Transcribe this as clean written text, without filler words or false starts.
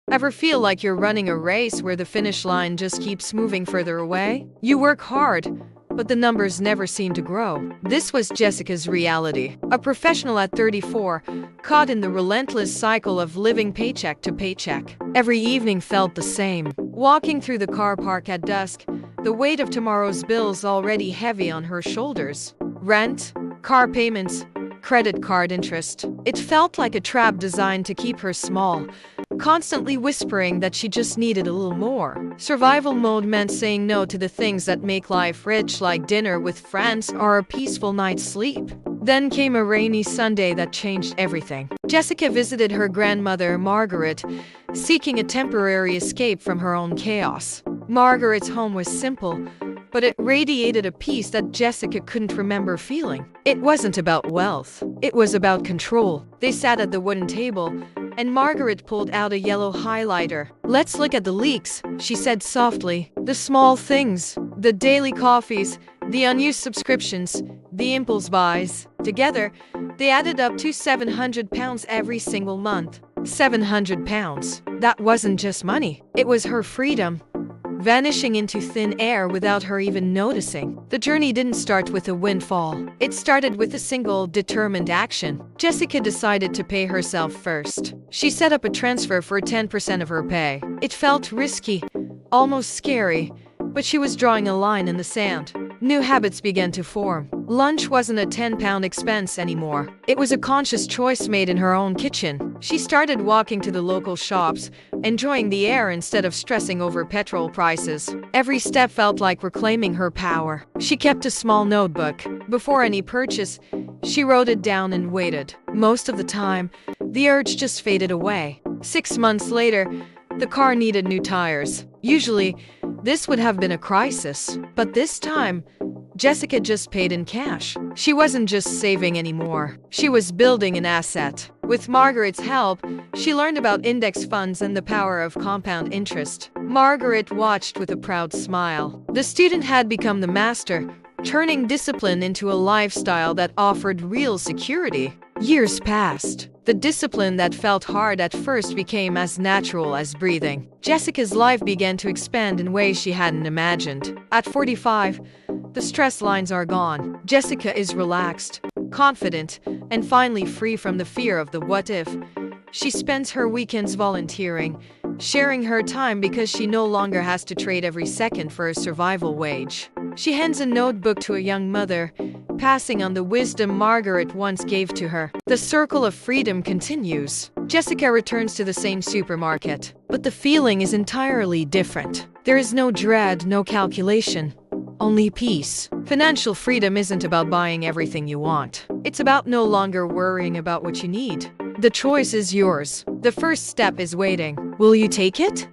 Ever feel like you're running a race where the finish line just keeps moving further away? You work hard, but the numbers never seem to grow. This was Jessica's reality. A professional at 34, caught in the relentless cycle of living paycheck to paycheck. Every evening felt the same. Walking through the car park at dusk, the weight of tomorrow's bills already heavy on her shoulders. Rent, car payments, credit card interest. It felt like a trap designed to keep her small, constantly whispering that she just needed a little more. Survival mode meant saying no to the things that make life rich, like dinner with friends or a peaceful night's sleep. Then came a rainy Sunday that changed everything. Jessica visited her grandmother, Margaret, seeking a temporary escape from her own chaos. Margaret's home was simple, but it radiated a peace that Jessica couldn't remember feeling. It wasn't about wealth. It was about control. They sat at the wooden table, and Margaret pulled out a yellow highlighter. "Let's look at the leaks," she said softly. "The small things, the daily coffees, the unused subscriptions, the impulse buys." Together, they added up to £700 every single month. £700. That wasn't just money. It was her freedom, vanishing into thin air without her even noticing. The journey didn't start with a windfall. It started with a single, determined action. Jessica decided to pay herself first. She set up a transfer for 10% of her pay. It felt risky, almost scary, but she was drawing a line in the sand. New habits began to form. Lunch wasn't a £10 expense anymore. It was a conscious choice made in her own kitchen. She started walking to the local shops, enjoying the air instead of stressing over petrol prices. Every step felt like reclaiming her power. She kept a small notebook. Before any purchase, she wrote it down and waited. Most of the time, the urge just faded away. 6 months later, the car needed new tires. Usually, this would have been a crisis. But this time, Jessica just paid in cash. She wasn't just saving anymore. She was building an asset. With Margaret's help, she learned about index funds and the power of compound interest. Margaret watched with a proud smile. The student had become the master, turning discipline into a lifestyle that offered real security. Years passed. The discipline that felt hard at first became as natural as breathing. Jessica's life began to expand in ways she hadn't imagined. At 45, the stress lines are gone. Jessica is relaxed, confident, and finally free from the fear of the what if. She spends her weekends volunteering, sharing her time because she no longer has to trade every second for a survival wage. She hands a notebook to a young mother, passing on the wisdom Margaret once gave to her. The circle of freedom continues. Jessica returns to the same supermarket, but the feeling is entirely different. There is no dread, no calculation, only peace. Financial freedom isn't about buying everything you want. It's about no longer worrying about what you need. The choice is yours. The first step is waiting. Will you take it?